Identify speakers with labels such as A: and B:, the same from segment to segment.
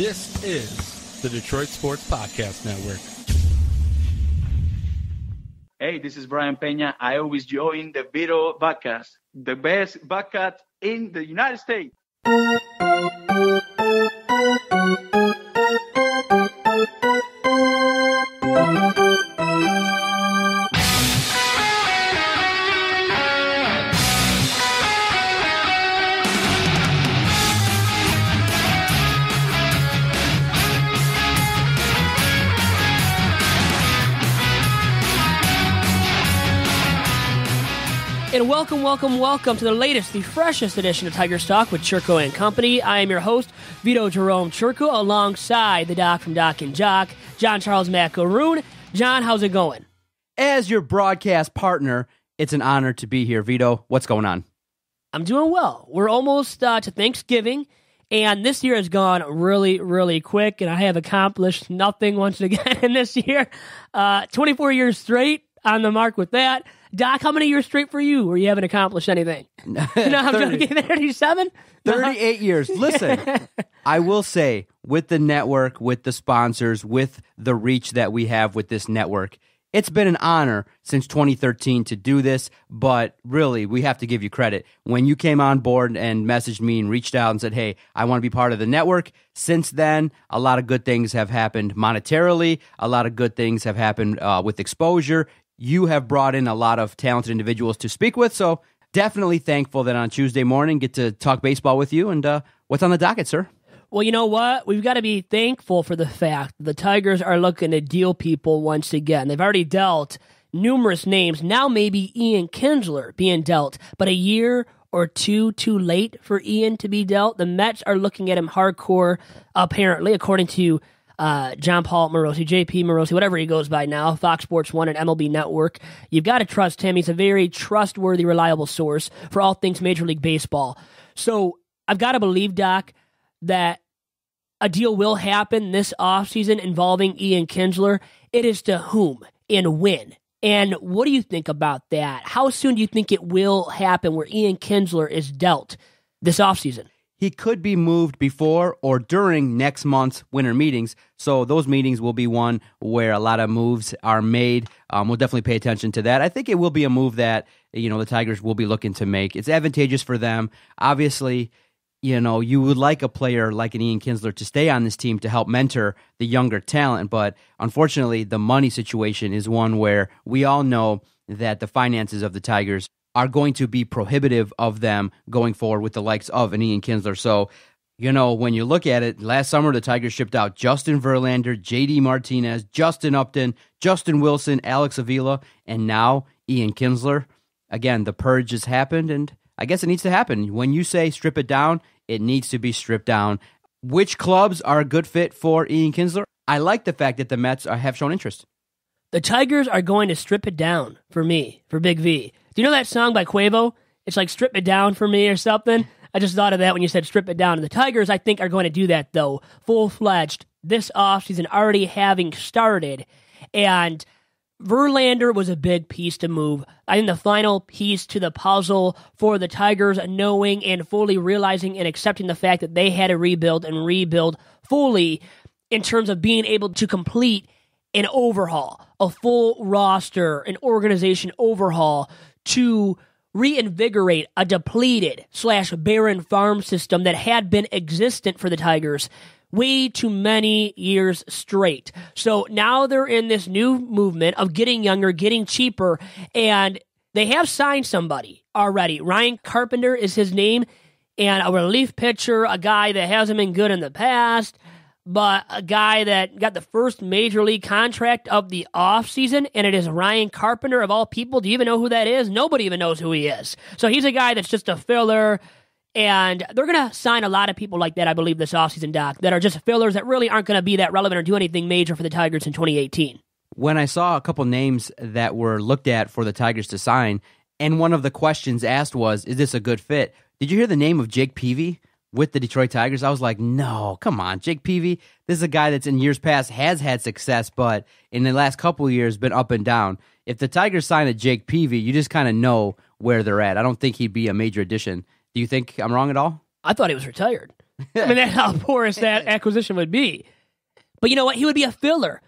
A: This is the Detroit Sports Podcast Network.
B: Hey, this is Brian Peña. I always join the Vito podcast, the best podcast in the United States.
C: And welcome to the latest, the freshest edition of Tigers Talk with Chirco and Company. I am your host, Vito Jerome Chirco, alongside the Doc from Doc and Jock, John Charles Macaroon. John, how's it going?
D: As your broadcast partner, it's an honor to be here. Vito, what's going on?
C: I'm doing well. We're almost to Thanksgiving, and this year has gone really, really quick, and I have accomplished nothing once again in this year. 24 years straight on the mark with that. Doc, how many years straight for you where you haven't accomplished anything? No, I'm joking. 37?
D: 38 years. Listen, I will say, with the network, with the sponsors, with the reach that we have with this network, it's been an honor since 2013 to do this, but really, we have to give you credit. When you came on board and messaged me and reached out and said, hey, I want to be part of the network, since then, a lot of good things have happened monetarily, a lot of good things have happened with exposure. You have brought in a lot of talented individuals to speak with, so definitely thankful that on Tuesday morning get to talk baseball with you. And what's on the docket, sir?
C: Well, you know what? We've got to be thankful for the fact the Tigers are looking to deal people once again. They've already dealt numerous names. Now maybe Ian Kinsler being dealt, but a year or two too late for Ian to be dealt. The Mets are looking at him hardcore, apparently, according to John Paul Morosi, JP Morosi, whatever he goes by now, Fox Sports 1 and MLB Network. You've got to trust him. He's a very trustworthy, reliable source for all things Major League Baseball. So I've got to believe, Doc, that a deal will happen this offseason involving Ian Kinsler. It is to whom and when. And what do you think about that? How soon do you think it will happen where Ian Kinsler is dealt this offseason?
D: He could be moved before or during next month's winter meetings, so those meetings will be one where a lot of moves are made. We'll definitely pay attention to that. I think it will be a move that the Tigers will be looking to make. It's advantageous for them. Obviously, you would like a player like an Ian Kinsler to stay on this team to help mentor the younger talent, but unfortunately, the money situation is one where we all know that the finances of the Tigers are going to be prohibitive of them going forward with the likes of an Ian Kinsler. So, when you look at it, last summer the Tigers shipped out Justin Verlander, J.D. Martinez, Justin Upton, Justin Wilson, Alex Avila, and now Ian Kinsler. Again, the purge has happened, and I guess it needs to happen. When you say strip it down, it needs to be stripped down. Which clubs are a good fit for Ian Kinsler? I like the fact that the Mets have shown interest.
C: The Tigers are going to strip it down for me, for Big V. Do you know that song by Quavo? It's like Strip It Down for Me or something. I just thought of that when you said strip it down. And the Tigers, I think, are going to do that, though, full-fledged this offseason, already having started. And Verlander was a big piece to move. I think the final piece to the puzzle for the Tigers, knowing and fully realizing and accepting the fact that they had to rebuild and rebuild fully in terms of being able to complete an overhaul, a full roster, an organization overhaul to reinvigorate a depleted / barren farm system that had been existent for the Tigers way too many years straight. So now they're in this new movement of getting younger, getting cheaper, and they have signed somebody already. Ryan Carpenter is his name, and a relief pitcher, a guy that hasn't been good in the past, but a guy that got the first major league contract of the offseason, and it is Ryan Carpenter of all people. Do you even know who that is? Nobody even knows who he is. So he's a guy that's just a filler, and they're going to sign a lot of people like that, I believe, this offseason, Doc, that are just fillers that really aren't going to be that relevant or do anything major for the Tigers in 2018.
D: When I saw a couple names that were looked at for the Tigers to sign, and one of the questions asked was, is this a good fit? Did you hear the name of Jake Peavy with the Detroit Tigers? I was like, no, come on, Jake Peavy. This is a guy that's in years past has had success, but in the last couple of years been up and down. If the Tigers sign a Jake Peavy, you just kind of know where they're at. I don't think he'd be a major addition. Do you think I'm wrong at all?
C: I thought he was retired. I mean, that's how porous that acquisition would be. But you know what? He would be a filler.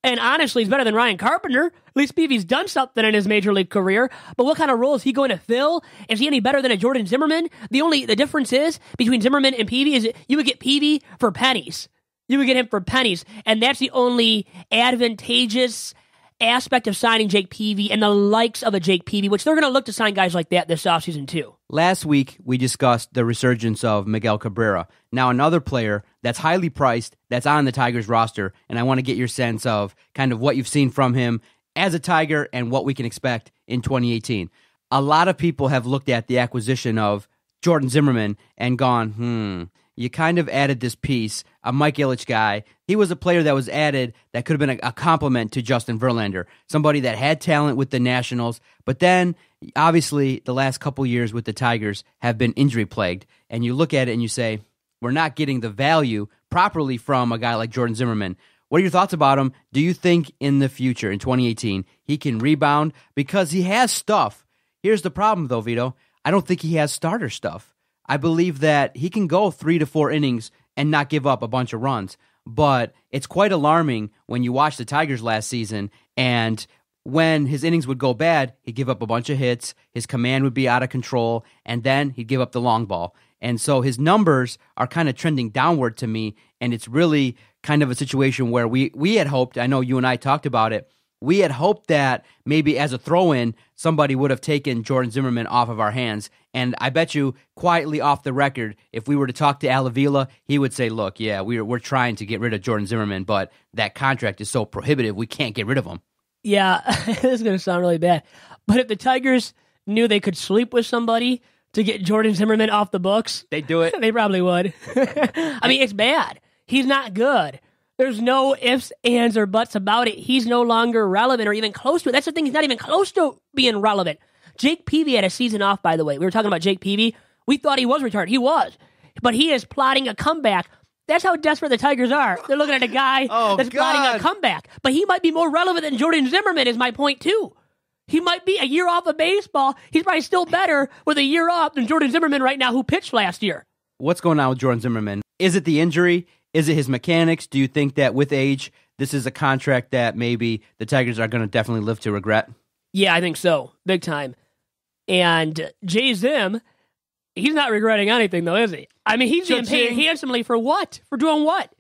C: And honestly, he's better than Ryan Carpenter. At least Peavy's done something in his major league career. But what kind of role is he going to fill? Is he any better than a Jordan Zimmermann? The difference is between Zimmermann and Peavy is you would get Peavy for pennies. You would get him for pennies. And that's the only advantageous aspect of signing Jake Peavy and the likes of a Jake Peavy, which they're going to look to sign guys like that this offseason too.
D: Last week, we discussed the resurgence of Miguel Cabrera. Now, another player that's highly priced, that's on the Tigers roster, and I want to get your sense of kind of what you've seen from him as a Tiger and what we can expect in 2018. A lot of people have looked at the acquisition of Jordan Zimmermann and gone, you kind of added this piece, a Mike Ilitch guy. He was a player that was added that could have been a compliment to Justin Verlander, somebody that had talent with the Nationals, but then obviously the last couple years with the Tigers have been injury-plagued, and you look at it and you say, we're not getting the value properly from a guy like Jordan Zimmermann. What are your thoughts about him? Do you think in the future, in 2018, he can rebound? Because he has stuff. Here's the problem, though, Vito. I don't think he has starter stuff. I believe that he can go 3 to 4 innings and not give up a bunch of runs. But it's quite alarming when you watch the Tigers last season, and when his innings would go bad, he'd give up a bunch of hits, his command would be out of control, and then he'd give up the long ball. And so his numbers are kind of trending downward to me, and it's really kind of a situation where we had hoped, I know you and I talked about it, we had hoped that maybe as a throw-in, somebody would have taken Jordan Zimmermann off of our hands. And I bet you, quietly off the record, if we were to talk to Al Avila, he would say, look, yeah, we're trying to get rid of Jordan Zimmermann, but that contract is so prohibitive, we can't get rid of him.
C: Yeah, this is going to sound really bad. But if the Tigers knew they could sleep with somebody to get Jordan Zimmermann off the books,
D: they'd do it.
C: They probably would. I mean, it's bad. He's not good. There's no ifs, ands, or buts about it. He's no longer relevant or even close to it. That's the thing. He's not even close to being relevant. Jake Peavy had a season off, by the way. We were talking about Jake Peavy. We thought he was retired. He was. But he is plotting a comeback. That's how desperate the Tigers are. They're looking at a guy that's plotting a comeback. But he might be more relevant than Jordan Zimmermann is my point, too. He might be a year off of baseball. He's probably still better with a year off than Jordan Zimmermann right now, who pitched last year.
D: What's going on with Jordan Zimmermann? Is it the injury? Is it his mechanics? Do you think that with age, this is a contract that maybe the Tigers are going to definitely live to regret?
C: Yeah, I think so. Big time. And Jay Zim, he's not regretting anything, though, is he? I mean, he's being paid handsomely for what? For doing what?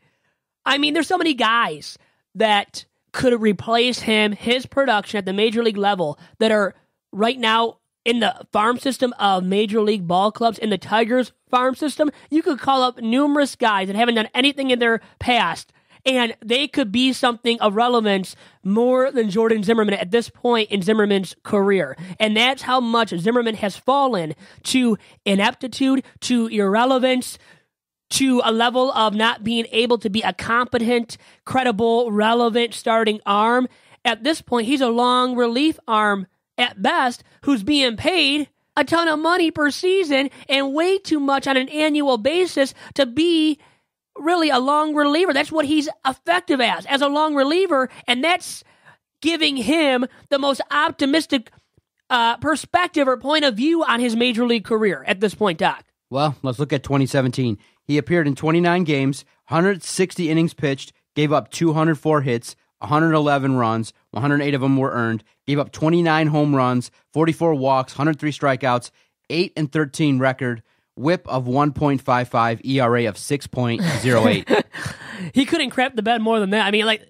C: I mean, there's so many guys that could replace him, his production at the major league level, that are right now in the farm system of major league ball clubs, in the Tigers farm system. You could call up numerous guys that haven't done anything in their past, and they could be something of relevance more than Jordan Zimmermann at this point in Zimmermann's career. And that's how much Zimmermann has fallen to ineptitude, to irrelevance, to a level of not being able to be a competent, credible, relevant starting arm. At this point, he's a long relief arm at best, who's being paid a ton of money per season and way too much on an annual basis to be really a long reliever. That's what he's effective as a long reliever, and that's giving him the most optimistic perspective or point of view on his major league career at this point, Doc.
D: Well, let's look at 2017. He appeared in 29 games, 160 innings pitched, gave up 204 hits, 111 runs, 108 of them were earned, gave up 29 home runs, 44 walks, 103 strikeouts, 8-13 record, whip of 1.55, ERA of 6.08.
C: He couldn't crap the bed more than that. I mean, like,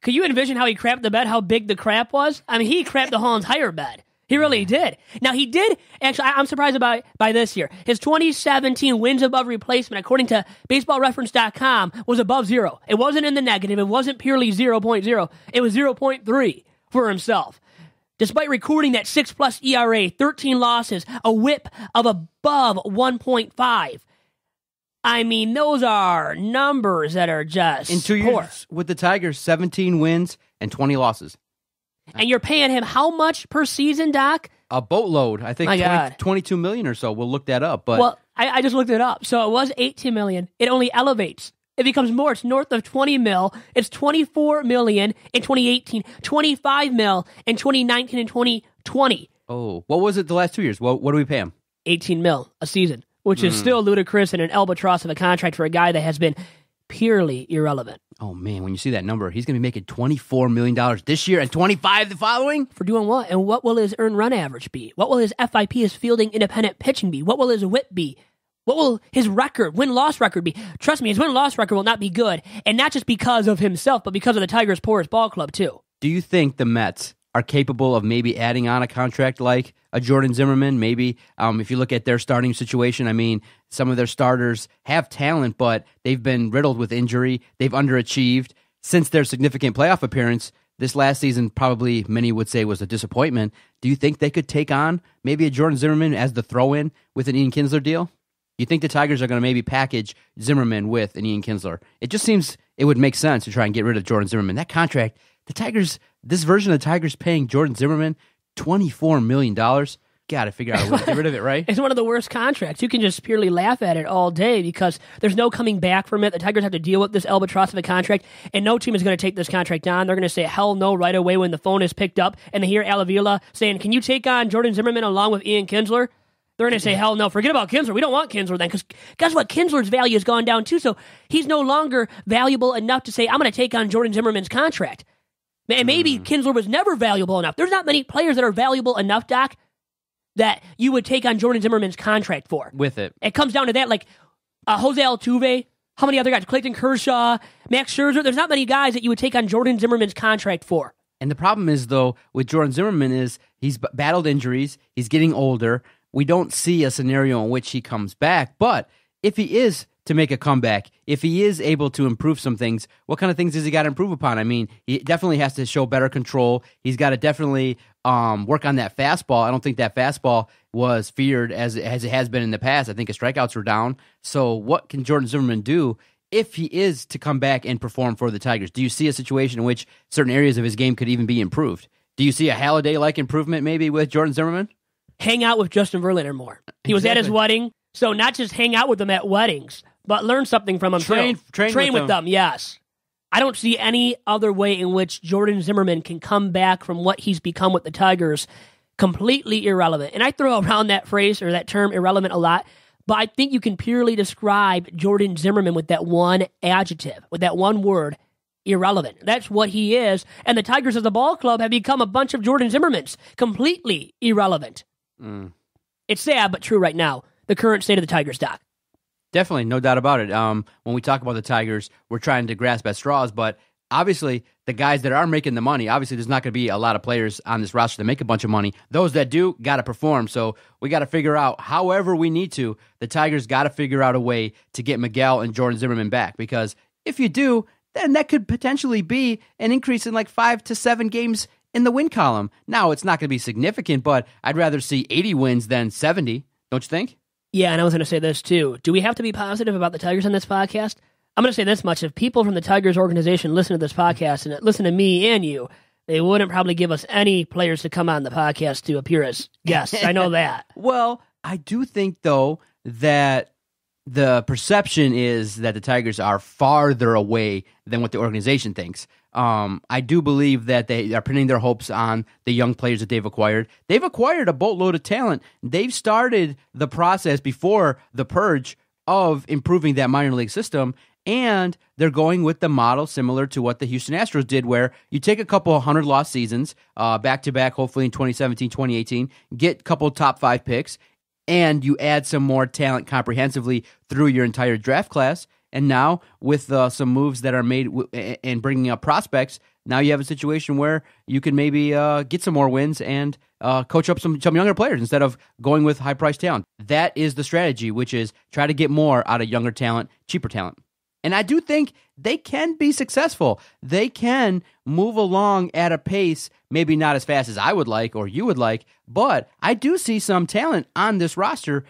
C: could you envision how he crapped the bed, how big the crap was? I mean, he crapped the whole entire bed. He really did. Now, he did, actually, I'm surprised by this year. His 2017 wins above replacement, according to baseballreference.com, was above 0. It wasn't in the negative. It wasn't purely 0.0. It was 0.3 for himself. Despite recording that 6+ ERA, 13 losses, a whip of above 1.5. I mean, those are numbers that are just
D: in 2 years with the Tigers, 17 wins and 20 losses.
C: And you're paying him how much per season, Doc?
D: A boatload. I think 22 million or so. We'll look that up. But
C: well, I just looked it up. So it was 18 million. It only elevates. It becomes more. It's north of 20 mil. It's 24 million in 2018, 25 mil in 2019 and 2020.
D: Oh, what was it the last 2 years? What do we pay him?
C: 18 mil a season. which is still ludicrous and an albatross of a contract for a guy that has been purely irrelevant.
D: Oh, man, when you see that number, he's going to be making $24 million this year and $25 the following?
C: For doing what? And what will his earned run average be? What will his FIP, his fielding independent pitching be? What will his whip be? What will his record, win-loss record be? Trust me, his win-loss record will not be good, and not just because of himself, but because of the Tigers' poorest ball club, too.
D: Do you think the Mets are capable of maybe adding on a contract like a Jordan Zimmermann? Maybe if you look at their starting situation, I mean, some of their starters have talent, but they've been riddled with injury. They've underachieved. Since their significant playoff appearance, this last season probably many would say was a disappointment. Do you think they could take on maybe a Jordan Zimmermann as the throw-in with an Ian Kinsler deal? You think the Tigers are going to maybe package Zimmermann with an Ian Kinsler? It just seems it would make sense to try and get rid of Jordan Zimmermann. That contract, the Tigers, this version of the Tigers paying Jordan Zimmermann $24 million. Got to figure out a way to get rid of it, right?
C: It's one of the worst contracts. You can just purely laugh at it all day because there's no coming back from it. The Tigers have to deal with this albatross of a contract, and no team is going to take this contract on. They're going to say hell no right away when the phone is picked up and they hear Alavila saying, can you take on Jordan Zimmermann along with Ian Kinsler? They're going to say, hell no, forget about Kinsler. We don't want Kinsler then, because guess what? Kinsler's value has gone down too, so he's no longer valuable enough to say, I'm going to take on Jordan Zimmermann's contract. And maybe Kinsler was never valuable enough. There's not many players that are valuable enough, Doc, that you would take on Jordan Zimmermann's contract for.
D: With it.
C: It comes down to that, like Jose Altuve, how many other guys? Clayton Kershaw, Max Scherzer. There's not many guys that you would take on Jordan Zimmermann's contract for.
D: And the problem is, though, with Jordan Zimmermann is he's battled injuries. He's getting older. We don't see a scenario in which he comes back. But if he is to make a comeback, if he is able to improve some things, what kind of things does he got to improve upon? I mean, he definitely has to show better control. He's got to definitely work on that fastball. I don't think that fastball was feared as it has been in the past. I think his strikeouts were down. So what can Jordan Zimmermann do if he is to come back and perform for the Tigers? Do you see a situation in which certain areas of his game could even be improved? Do you see a Halladay-like improvement maybe with Jordan Zimmermann?
C: Hang out with Justin Verlander more. He was at his wedding, so not just hang out with him at weddings, but learn something from him. Train with them, yes. I don't see any other way in which Jordan Zimmermann can come back from what he's become with the Tigers completely irrelevant. And I throw around that phrase or that term irrelevant a lot, but I think you can purely describe Jordan Zimmermann with that one adjective, with that one word, irrelevant. That's what he is. And the Tigers as a ball club have become a bunch of Jordan Zimmermans, completely irrelevant. It's sad, but true right now. The current state of the Tigers, Doc.
D: Definitely, no doubt about it. When we talk about the Tigers, we're trying to grasp at straws, but obviously the guys that are making the money, obviously there's not going to be a lot of players on this roster that make a bunch of money. Those that do, got to perform. So we got to figure out, however we need to, the Tigers got to figure out a way to get Miguel and Jordan Zimmermann back, because if you do, then that could potentially be an increase in like 5 to 7 games in the win column. Now, it's not going to be significant, but I'd rather see 80 wins than 70, don't you think?
C: Yeah, and I was going to say this too. Do we have to be positive about the Tigers on this podcast? I'm going to say this much. If people from the Tigers organization listen to this podcast and listen to me and you, they wouldn't probably give us any players to come on the podcast to appear as guests. I know that.
D: Well, I do think, though, that the perception is that the Tigers are farther away than what the organization thinks. I do believe that they are pinning their hopes on the young players that they've acquired. They've acquired a boatload of talent. They've started the process before the purge of improving that minor league system, and they're going with the model similar to what the Houston Astros did, where you take a couple of 100-loss seasons, back-to-back, hopefully in 2017, 2018, get a couple top 5 picks, and you add some more talent comprehensively through your entire draft class. And now, with some moves that are made and bringing up prospects, now you have a situation where you can maybe get some more wins and coach up some younger players instead of going with high-priced talent. That is the strategy, which is try to get more out of younger talent, cheaper talent. And I do think they can be successful. They can move along at a pace, maybe not as fast as I would like or you would like, but I do see some talent on this roster.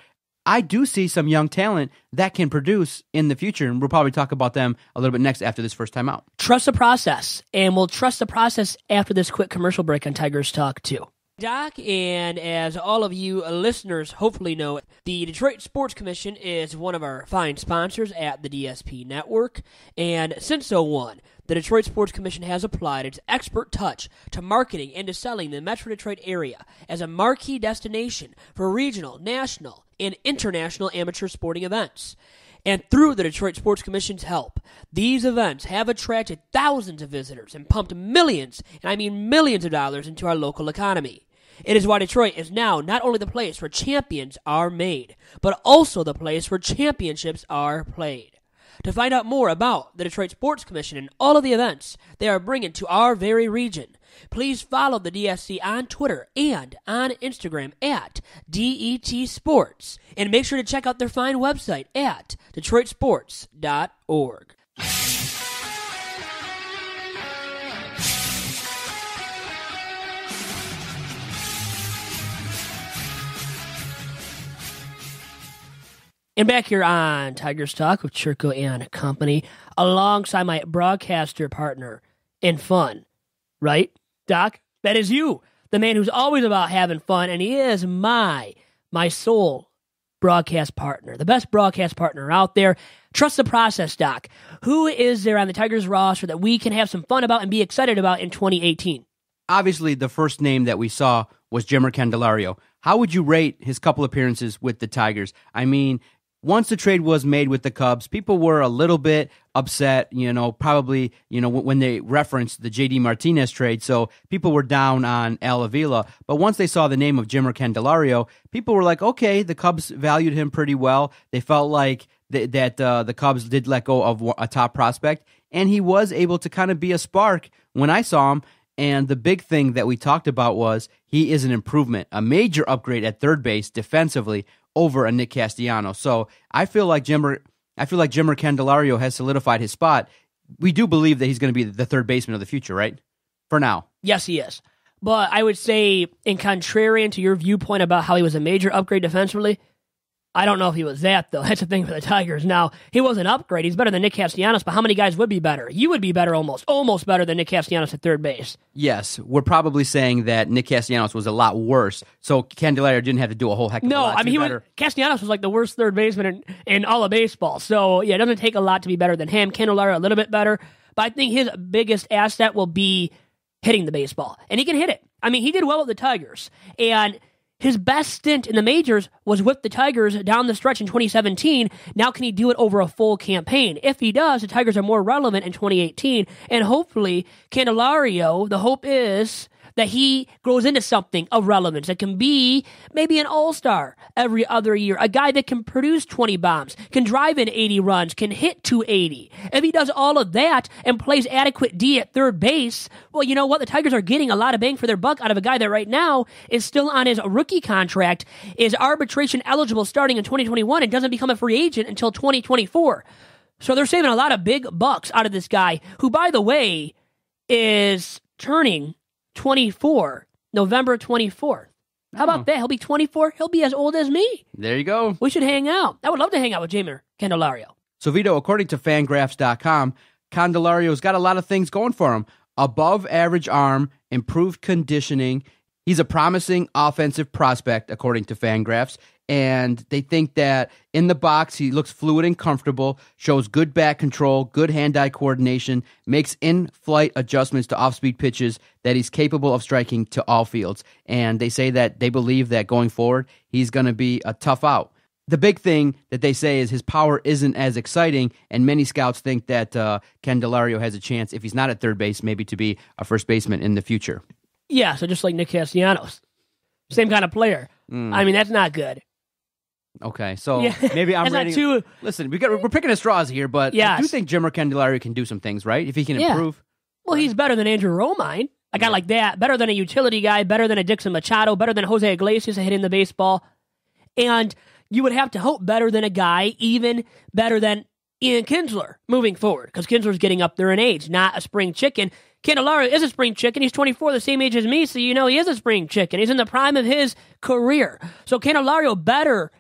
D: I do see some young talent that can produce in the future, and we'll probably talk about them a little bit next after this first time out.
C: Trust the process, and we'll trust the process after this quick commercial break on Tigers Talk, too. Doc, and as all of you listeners hopefully know, the Detroit Sports Commission is one of our fine sponsors at the DSP network, and since '01, the Detroit Sports Commission has applied its expert touch to marketing and to selling the Metro Detroit area as a marquee destination for regional, national, and international amateur sporting events. And through the Detroit Sports Commission's help, these events have attracted thousands of visitors and pumped millions, and I mean millions of dollars into our local economy. It is why Detroit is now not only the place where champions are made, but also the place where championships are played. To find out more about the Detroit Sports Commission and all of the events they are bringing to our very region, please follow the DSC on Twitter and on Instagram at DET Sports, and make sure to check out their fine website at DetroitSports.org. And back here on Tigers Talk with Chirco and company, alongside my broadcaster partner in fun, right, Doc? That is you, the man who's always about having fun, and he is my sole broadcast partner, the best broadcast partner out there. Trust the process, Doc. Who is there on the Tigers roster that we can have some fun about and be excited about in 2018?
D: Obviously, the first name that we saw was Jeimer Candelario. How would you rate his couple appearances with the Tigers? I mean, once the trade was made with the Cubs, people were a little bit upset, probably, when they referenced the J.D. Martinez trade. So people were down on Al Avila. But once they saw the name of Jeimer Candelario, people were like, okay, the Cubs valued him pretty well. They felt like that the Cubs did let go of a top prospect. And he was able to kind of be a spark when I saw him. And the big thing that we talked about was he is an improvement, a major upgrade at third base defensively over a Nick Castellanos. So I feel like Jeimer Candelario has solidified his spot. We do believe that he's going to be the third baseman of the future, right? For now.
C: Yes, he is. But I would say, in contrarian to your viewpoint about how he was a major upgrade defensively, I don't know if he was that, though. That's the thing for the Tigers. Now, he was an upgrade. He's better than Nick Castellanos, but how many guys would be better? You would be better almost better than Nick Castellanos at third base.
D: Yes, we're probably saying that Nick Castellanos was a lot worse, so Candelario didn't have to do a whole heck of a lot better.
C: Castellanos was like the worst third baseman in all of baseball. So, yeah, it doesn't take a lot to be better than him. Candelario a little bit better, but I think his biggest asset will be hitting the baseball, and he can hit it. I mean, he did well with the Tigers, and his best stint in the majors was with the Tigers down the stretch in 2017. Now can he do it over a full campaign? If he does, the Tigers are more relevant in 2018. And hopefully, Candelario, the hope is that he grows into something of relevance that can be maybe an all-star every other year, a guy that can produce 20 bombs, can drive in 80 runs, can hit 280. If he does all of that and plays adequate D at third base, well, you know what? The Tigers are getting a lot of bang for their buck out of a guy that right now is still on his rookie contract, is arbitration eligible starting in 2021, and doesn't become a free agent until 2024. So they're saving a lot of big bucks out of this guy, who, by the way, is turning 24, November 24th. How about that? He'll be 24. He'll be as old as me.
D: There you go.
C: We should hang out. I would love to hang out with Jeimer Candelario.
D: So, Vito, according to Fangraphs.com, Candelario's got a lot of things going for him. Above average arm, improved conditioning. He's a promising offensive prospect, according to Fangraphs. And they think that in the box, he looks fluid and comfortable, shows good bat control, good hand-eye coordination, makes in-flight adjustments to off-speed pitches, that he's capable of striking to all fields. And they say that they believe that going forward, he's going to be a tough out. The big thing that they say is his power isn't as exciting, and many scouts think that Candelario has a chance, if he's not at third base, maybe to be a first baseman in the future.
C: Yeah, so just like Nick Castellanos. Same kind of player. I mean, that's not good.
D: Okay, so maybe I'm ready. Listen, we're picking at straws here, but I do think Jeimer Candelario can do some things, right? If he can improve.
C: Well, he's better than Andrew Romine, a guy like that. Better than a utility guy, better than a Dixon Machado, better than Jose Iglesias hitting the baseball. And you would have to hope better than a guy, even better than Ian Kinsler moving forward, because Kinsler's getting up there in age, not a spring chicken. Candelario is a spring chicken. He's 24, the same age as me, so you know he is a spring chicken. He's in the prime of his career. So Candelario better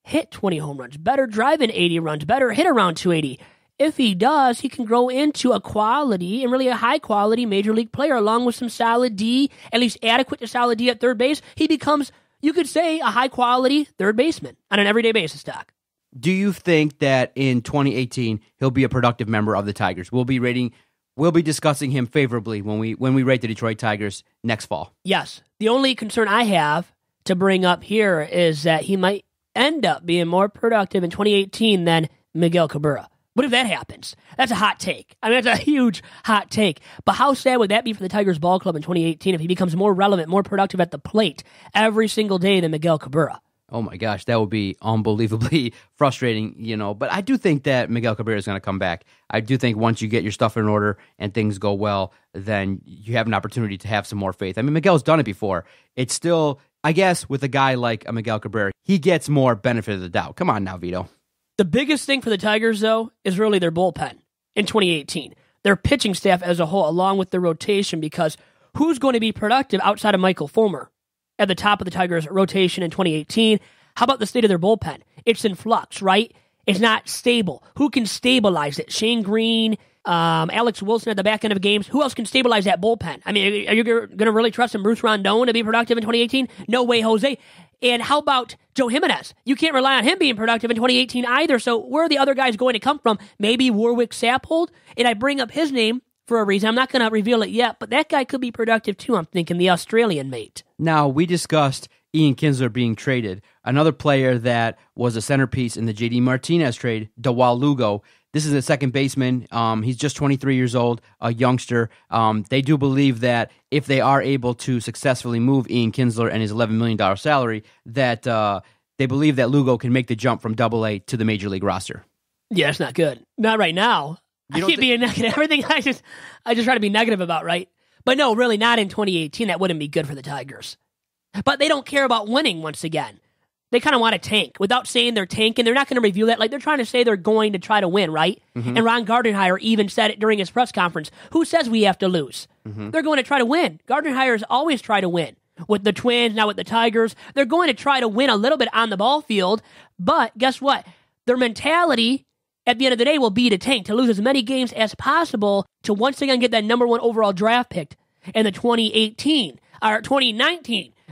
C: hit 20 home runs, better drive in 80 runs, better hit around 280. if he does, he can grow into a quality and really a high-quality major league player along with some solid D, at least adequate to solid D at third base. He becomes, you could say, a high-quality third baseman on an everyday basis, Doc.
D: Do you think that in 2018 he'll be a productive member of the Tigers? We'll be discussing him favorably when we rate the Detroit Tigers next fall.
C: Yes. The only concern I have to bring up here is that he might end up being more productive in 2018 than Miguel Cabrera. What if that happens? That's a hot take. I mean, that's a huge hot take. But how sad would that be for the Tigers ball club in 2018 if he becomes more relevant, more productive at the plate every single day than Miguel Cabrera?
D: Oh my gosh, that would be unbelievably frustrating, But I do think that Miguel Cabrera is going to come back. I do think once you get your stuff in order and things go well, then you have an opportunity to have some more faith. I mean, Miguel's done it before. It's still, I guess, with a guy like Miguel Cabrera, he gets more benefit of the doubt. Come on now, Vito.
C: The biggest thing for the Tigers, though, is really their bullpen in 2018. Their pitching staff as a whole, along with their rotation, because who's going to be productive outside of Michael Fulmer at the top of the Tigers' rotation in 2018? How about the state of their bullpen? It's in flux, right? It's not stable. Who can stabilize it? Shane Green, Alex Wilson at the back end of games. Who else can stabilize that bullpen? I mean, are you going to really trust in Bruce Rondon to be productive in 2018? No way, Jose. And how about Joe Jimenez? You can't rely on him being productive in 2018 either. So where are the other guys going to come from? Maybe Warwick Sappold? And I bring up his name for a reason. I'm not going to reveal it yet, but that guy could be productive too, I'm thinking, the Australian mate.
D: Now, we discussed Ian Kinsler being traded. Another player that was a centerpiece in the J.D. Martinez trade, Dawal Lugo. This is a second baseman. He's just 23 years old, a youngster. They do believe that if they are able to successfully move Ian Kinsler and his $11 million salary, that they believe that Lugo can make the jump from Double-A to the Major League roster.
C: Yeah, it's not good. Not right now. I keep being negative. Everything I just try to be negative about, right? But no, really not in 2018. That wouldn't be good for the Tigers. But they don't care about winning once again. They kind of want to tank. Without saying they're tanking, they're not going to review that. Like, they're trying to say they're going to try to win, right? Mm-hmm. And Ron Gardenhire even said it during his press conference. Who says we have to lose? Mm-hmm. They're going to try to win. Gardenhire's always try to win. With the Twins, now with the Tigers, they're going to try to win a little bit on the ball field. But guess what? Their mentality at the end of the day will be to tank, to lose as many games as possible to once again get that number 1 overall draft pick in the 2019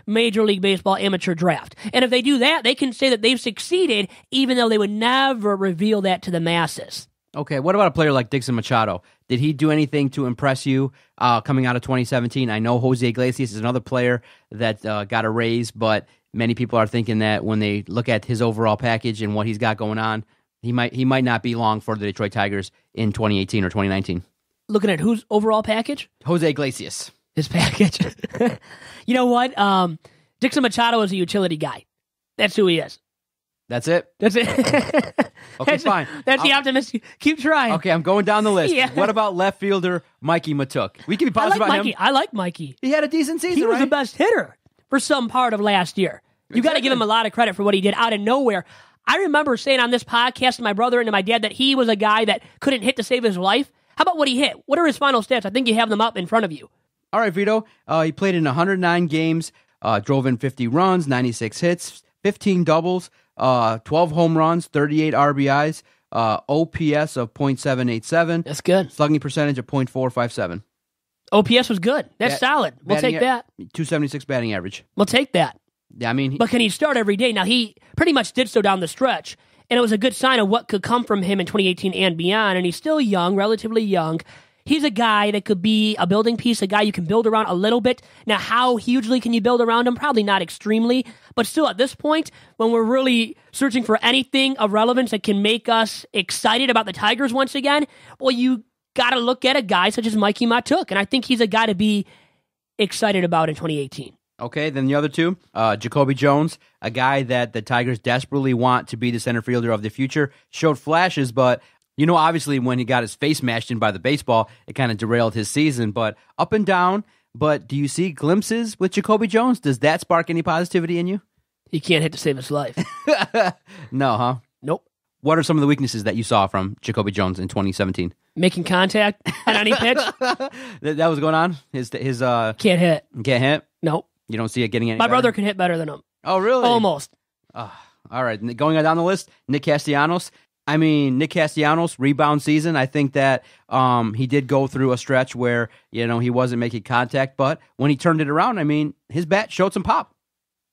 C: Major League Baseball amateur draft. And if they do that, they can say that they've succeeded, even though they would never reveal that to the masses.
D: Okay, what about a player like Dixon Machado? Did he do anything to impress you coming out of 2017? I know Jose Iglesias is another player that got a raise, but many people are thinking that when they look at his overall package and what he's got going on, he might not be long for the Detroit Tigers in 2018 or 2019.
C: Looking at whose overall package?
D: Jose Iglesias.
C: His package. You know what? Dixon Machado is a utility guy. That's who he is.
D: That's it?
C: That's it.
D: Okay, fine.
C: That's the optimist. Keep trying.
D: Okay, I'm going down the list.
C: Yeah.
D: What about left fielder Mikey Matuk? We can be positive about him.
C: I like Mikey.
D: He had a decent season,
C: He was the best hitter for some part of last year. You got to give him a lot of credit for what he did out of nowhere. I remember saying on this podcast to my brother and to my dad that he was a guy that couldn't hit to save his life. How about what he hit? What are his final stats? I think you have them up in front of you.
D: All right, Vito. He played in 109 games, drove in 50 runs, 96 hits, 15 doubles, 12 home runs, 38 RBIs, OPS of .787.
C: That's good.
D: Slugging percentage of .457.
C: OPS was good. That's solid. We'll take that.
D: 276 batting average.
C: We'll take that.
D: Yeah, I mean...
C: But can he start every day? Now, he pretty much did so down the stretch, and it was a good sign of what could come from him in 2018 and beyond, and he's still young, relatively young. He's a guy that could be a building piece, a guy you can build around a little bit. Now, how hugely can you build around him? Probably not extremely. But still, at this point, when we're really searching for anything of relevance that can make us excited about the Tigers once again, well, you got to look at a guy such as Mikey Matuk. And I think he's a guy to be excited about in 2018.
D: Okay, then the other two, Jacoby Jones, a guy that the Tigers desperately want to be the center fielder of the future, showed flashes, but... obviously when he got his face smashed in by the baseball, it kind of derailed his season, but up and down. But do you see glimpses with Jacoby Jones? Does that spark any positivity in you?
C: He can't hit to save his life.
D: No, huh?
C: Nope.
D: What are some of the weaknesses that you saw from Jacoby Jones in 2017?
C: Making contact on any pitch.
D: That was going on? His
C: Can't hit.
D: Can't hit?
C: Nope.
D: You don't see it getting any
C: My
D: better?
C: brother can hit better than him.
D: Oh, really?
C: Almost.
D: All right, going down the list, Nick Castellanos. I mean, Nick Castellanos, rebound season. I think that he did go through a stretch where, he wasn't making contact, but when he turned it around, I mean, his bat showed some pop.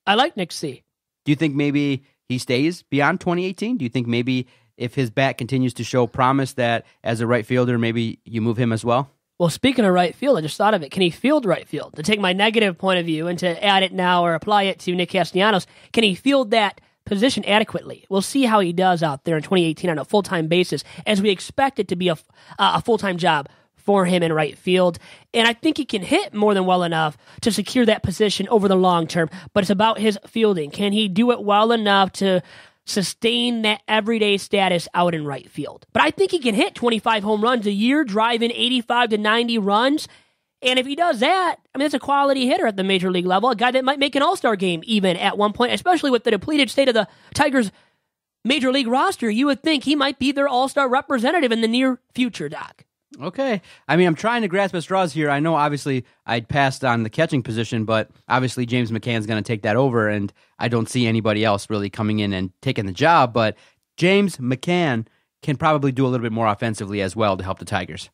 C: I like Nick C.
D: Do you think maybe he stays beyond 2018? Do you think maybe if his bat continues to show promise that as a right fielder, maybe you move him as well?
C: Well, speaking of right field, I just thought of it. Can he field right field? To take my negative point of view and to add it now or apply it to Nick Castellanos, can he field that position adequately? We'll see how he does out there in 2018 on a full-time basis, as we expect it to be a full-time job for him in right field. And I think he can hit more than well enough to secure that position over the long term, but it's about his fielding. Can he do it well enough to sustain that everyday status out in right field? But I think he can hit 25 home runs a year, drive in 85 to 90 runs. And if he does that, I mean, that's a quality hitter at the major league level, a guy that might make an all-star game even at one point, especially with the depleted state of the Tigers' major league roster. You would think he might be their all-star representative in the near future, Doc.
D: Okay. I mean, I'm trying to grasp at straws here. I know, obviously, I'd passed on the catching position, but obviously James McCann's going to take that over, and I don't see anybody else really coming in and taking the job. But James McCann can probably do a little bit more offensively as well to help the Tigers.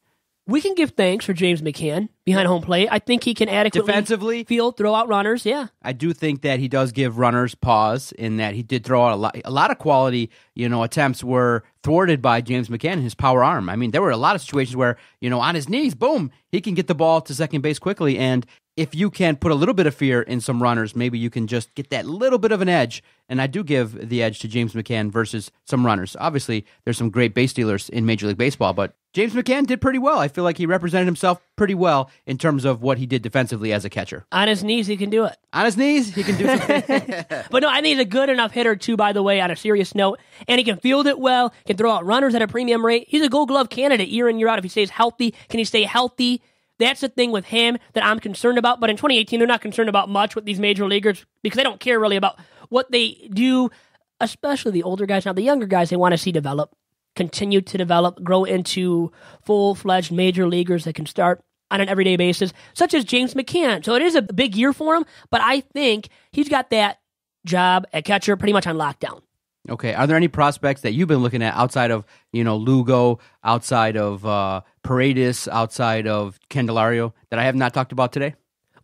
C: We can give thanks for James McCann behind home plate. I think he can adequately
D: defensively
C: field, throw out runners. Yeah,
D: I do think that he does give runners pause in that he did throw out a lot of quality. Attempts were thwarted by James McCann and his power arm. I mean, there were a lot of situations where on his knees, boom, he can get the ball to second base quickly. And if you can put a little bit of fear in some runners, maybe you can just get that little bit of an edge. And I do give the edge to James McCann versus some runners. Obviously, there's some great base stealers in Major League Baseball, but James McCann did pretty well. I feel like he represented himself pretty well in terms of what he did defensively as a catcher.
C: On his knees, he can do it.
D: On his knees, he can do something.
C: But no, I think he's a good enough hitter, too, by the way, on a serious note. And he can field it well, can throw out runners at a premium rate. He's a Gold Glove candidate year in, year out if he stays healthy. Can he stay healthy? That's the thing with him that I'm concerned about. But in 2018, they're not concerned about much with these major leaguers because they don't care really about what they do, especially the older guys. Now, the younger guys, they want to see develop, continue to develop, grow into full-fledged major leaguers that can start on an everyday basis, such as James McCann. So it is a big year for him, but I think he's got that job at catcher pretty much on lockdown.
D: Okay. Are there any prospects that you've been looking at outside of, Lugo, outside of Paredes, outside of Candelario that I have not talked about today?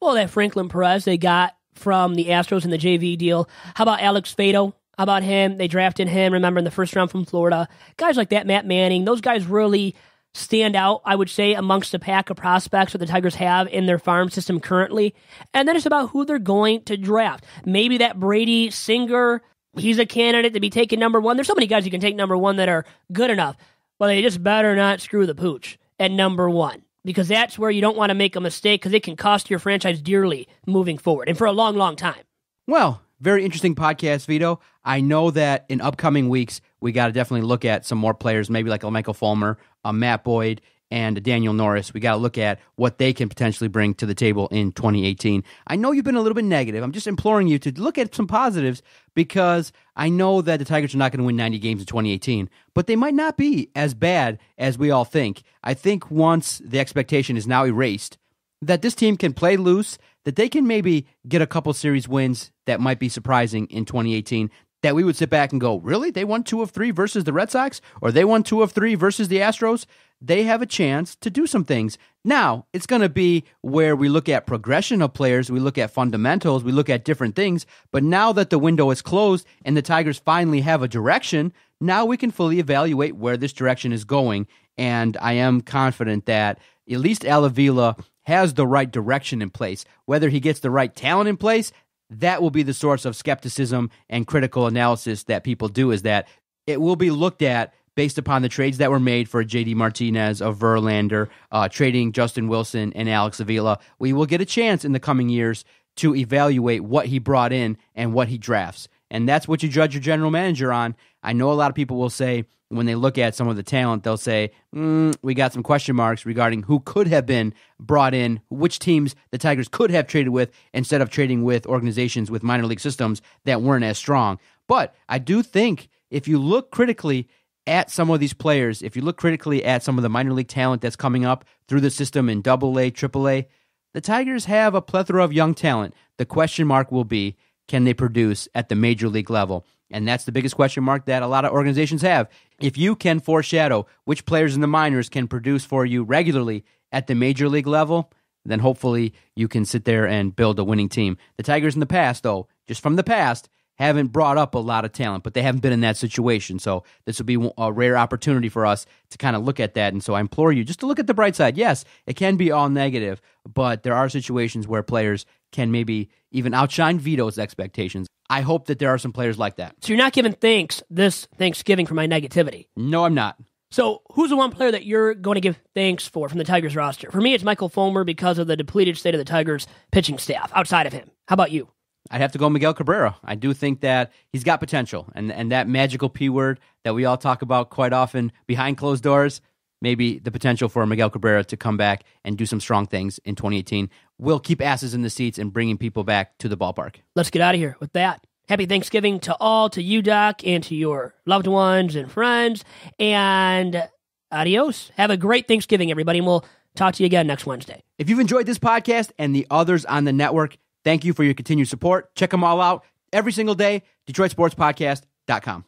C: Well, that Franklin Perez they got from the Astros in the JV deal. How about Alex Faedo? How about him? They drafted him, remember, in the first round from Florida. Guys like that, Matt Manning, those guys really stand out, I would say, amongst the pack of prospects that the Tigers have in their farm system currently. And then it's about who they're going to draft. Maybe that Brady Singer, he's a candidate to be taken number one. There's so many guys you can take number one that are good enough. Well, they just better not screw the pooch at number one, because that's where you don't want to make a mistake, because it can cost your franchise dearly moving forward and for a long, long time.
D: Well, very interesting podcast, Vito. I know that in upcoming weeks, we got to definitely look at some more players, maybe like a Michael Fulmer, a Matt Boyd, and a Daniel Norris. We got to look at what they can potentially bring to the table in 2018. I know you've been a little bit negative. I'm just imploring you to look at some positives, because I know that the Tigers are not going to win 90 games in 2018, but they might not be as bad as we all think. I think once the expectation is now erased, that this team can play loose, that they can maybe get a couple series wins that might be surprising in 2018, that we would sit back and go, really? They won 2 of 3 versus the Red Sox? Or they won 2 of 3 versus the Astros? They have a chance to do some things. Now, it's going to be where we look at progression of players, we look at fundamentals, we look at different things, but now that the window is closed and the Tigers finally have a direction, now we can fully evaluate where this direction is going, and I am confident that at least Al Avila has the right direction in place. Whether he gets the right talent in place, that will be the source of skepticism and critical analysis that people do, is that it will be looked at based upon the trades that were made for J.D. Martinez, of Verlander, trading Justin Wilson and Alex Avila. We will get a chance in the coming years to evaluate what he brought in and what he drafts. And that's what you judge your general manager on. I know a lot of people will say, when they look at some of the talent, they'll say, we got some question marks regarding who could have been brought in, which teams the Tigers could have traded with instead of trading with organizations with minor league systems that weren't as strong. But I do think if you look critically at some of these players, if you look critically at some of the minor league talent that's coming up through the system in AA, AAA, the Tigers have a plethora of young talent. The question mark will be, can they produce at the major league level? And that's the biggest question mark that a lot of organizations have. If you can foreshadow which players in the minors can produce for you regularly at the major league level, then hopefully you can sit there and build a winning team. The Tigers in the past, though, just from the past, haven't brought up a lot of talent, but they haven't been in that situation. So this will be a rare opportunity for us to kind of look at that. And so I implore you just to look at the bright side. Yes, it can be all negative, but there are situations where players can maybe even outshine Vito's expectations. I hope that there are some players like that.
C: So you're not giving thanks this Thanksgiving for my negativity?
D: No, I'm not.
C: So who's the one player that you're going to give thanks for from the Tigers roster? For me, it's Michael Fulmer because of the depleted state of the Tigers pitching staff outside of him. How about you?
D: I'd have to go Miguel Cabrera. I do think that he's got potential. And that magical P word that we all talk about quite often behind closed doors, maybe the potential for Miguel Cabrera to come back and do some strong things in 2018 will keep asses in the seats and bringing people back to the ballpark.
C: Let's get out of here with that. Happy Thanksgiving to all, to you, Doc, and to your loved ones and friends. And adios. Have a great Thanksgiving, everybody, and we'll talk to you again next Wednesday.
D: If you've enjoyed this podcast and the others on the network, thank you for your continued support. Check them all out every single day, DetroitSportsPodcast.com.